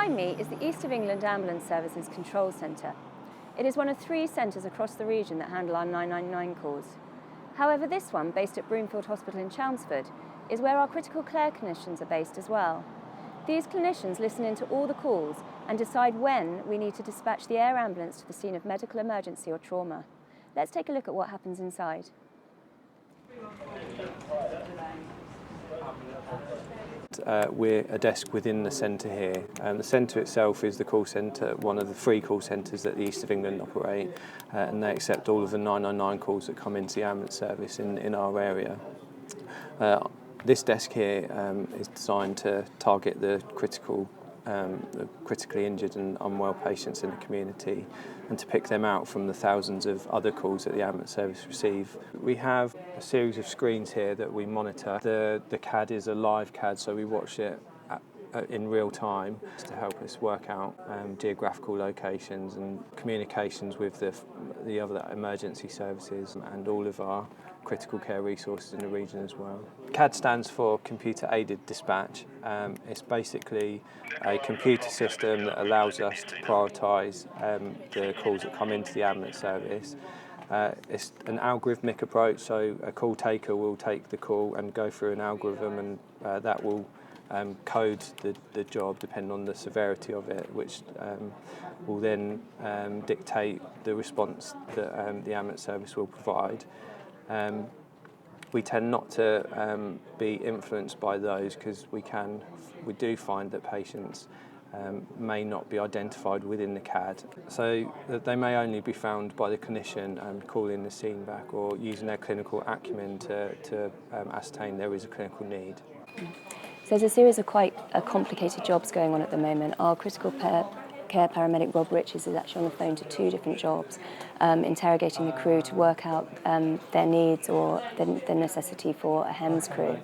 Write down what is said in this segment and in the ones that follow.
Behind me is the East of England Ambulance Services Control Centre. It is one of 3 centres across the region that handle our 999 calls. However, this one, based at Broomfield Hospital in Chelmsford, is where our critical care clinicians are based as well. These clinicians listen into all the calls and decide when we need to dispatch the air ambulance to the scene of medical emergency or trauma. Let's take a look at what happens inside. We're a desk within the centre here. The centre itself is the call centre, one of the 3 call centres that the East of England operate, and they accept all of the 999 calls that come into the ambulance service in our area. This desk here is designed to target the critically injured and unwell patients in the community and to pick them out from the thousands of other calls that the ambulance service receive. We have a series of screens here that we monitor. The CAD is a live CAD, so we watch it in real time to help us work out geographical locations and communications with the other emergency services and all of our critical care resources in the region as well. CAD stands for Computer Aided Dispatch. It's basically a computer system that allows us to prioritise the calls that come into the ambulance service. It's an algorithmic approach, so a call taker will take the call and go through an algorithm, and that will code the job depending on the severity of it, which will then dictate the response that the ambulance service will provide. We tend not to be influenced by those because we do find that patients may not be identified within the CAD, so that they may only be found by the clinician and calling the scene back or using their clinical acumen to ascertain there is a clinical need. So there's a series of quite complicated jobs going on at the moment. Our Critical-Care Paramedic Rob Riches is actually on the phone to 2 different jobs, interrogating the crew to work out their needs or the necessity for a HEMS crew.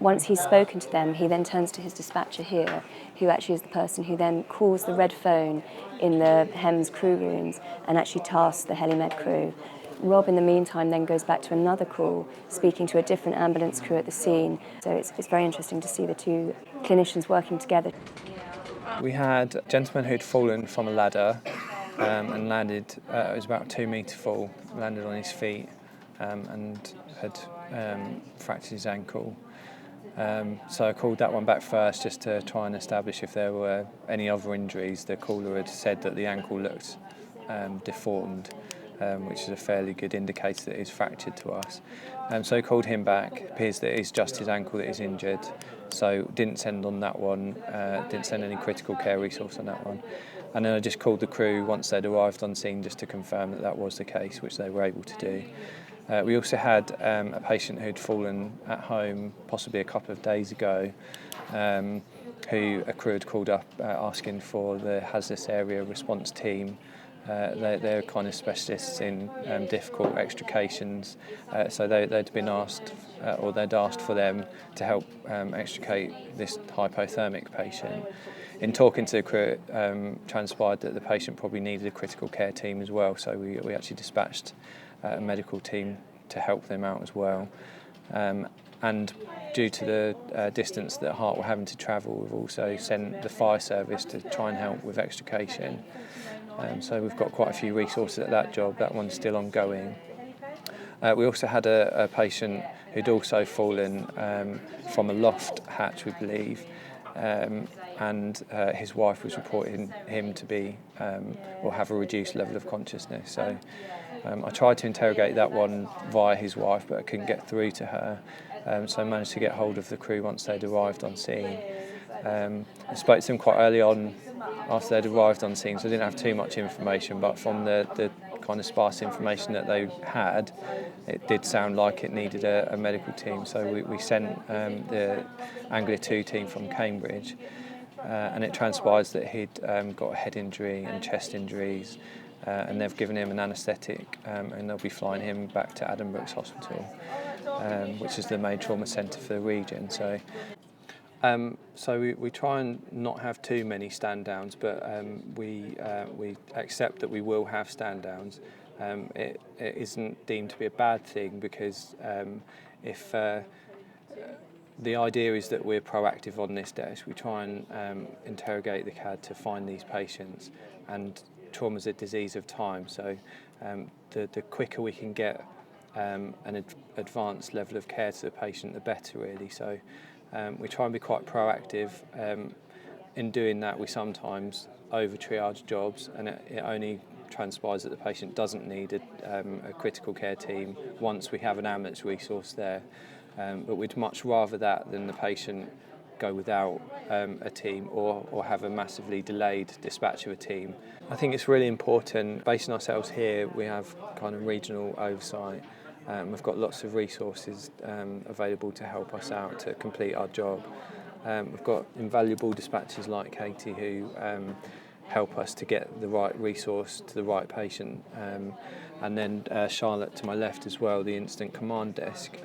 Once he's spoken to them, he then turns to his dispatcher here, who actually is the person who then calls the red phone in the HEMS crew rooms and actually tasks the HeliMed crew. Rob, in the meantime, then goes back to another call, speaking to a different ambulance crew at the scene. So it's very interesting to see the 2 clinicians working together. We had a gentleman who'd fallen from a ladder and landed, it was about a 2-metre fall, landed on his feet and had fractured his ankle. So I called that one back first just to try and establish if there were any other injuries. The caller had said that the ankle looked deformed, which is a fairly good indicator that he's fractured to us. So I called him back. It appears that it's just his ankle that is injured, so didn't send on that one, didn't send any critical care resource on that one. And then I just called the crew once they'd arrived on scene just to confirm that that was the case, which they were able to do. We also had a patient who'd fallen at home possibly a couple of days ago, who a crew had called up asking for the hazardous area response team. They're kind of specialists in difficult extrications, so they'd been asked, or they'd asked for them to help extricate this hypothermic patient. In talking to the crew, it transpired that the patient probably needed a critical care team as well, so we actually dispatched a medical team to help them out as well. And due to the distance that Hart were having to travel, we've also sent the fire service to try and help with extrication. So we've got quite a few resources at that job. That one's still ongoing. We also had a patient who'd also fallen from a loft hatch, we believe, and his wife was reporting him to be or have a reduced level of consciousness. So I tried to interrogate that one via his wife, but I couldn't get through to her. So I managed to get hold of the crew once they'd arrived on scene. I spoke to them quite early on after they'd arrived on scene, so I didn't have too much information, but from the kind of sparse information that they had, it did sound like it needed a medical team. So we sent the Anglian 2 team from Cambridge, and it transpires that he'd got a head injury and chest injuries, and they've given him an anaesthetic, and they'll be flying him back to Adam Brooks Hospital, which is the main trauma centre for the region. So we try and not have too many stand-downs, but we accept that we will have stand-downs. It isn't deemed to be a bad thing because if The idea is that we're proactive on this desk. We try and interrogate the CAD to find these patients, and trauma is a disease of time, so the quicker we can get an advanced level of care to the patient, the better really. So we try and be quite proactive. In doing that, we sometimes over-triage jobs, and it only transpires that the patient doesn't need a critical care team once we have an ambulance resource there. But we'd much rather that than the patient go without a team or have a massively delayed dispatch of a team. I think it's really important, basing ourselves here, we have kind of regional oversight. We've got lots of resources available to help us out to complete our job. We've got invaluable dispatchers like Katie who help us to get the right resource to the right patient. And then Charlotte to my left as well, the incident command desk.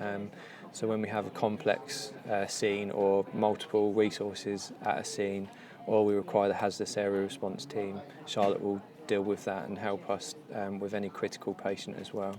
So when we have a complex scene or multiple resources at a scene, or we require the hazardous area response team, Charlotte will deal with that and help us with any critical patient as well.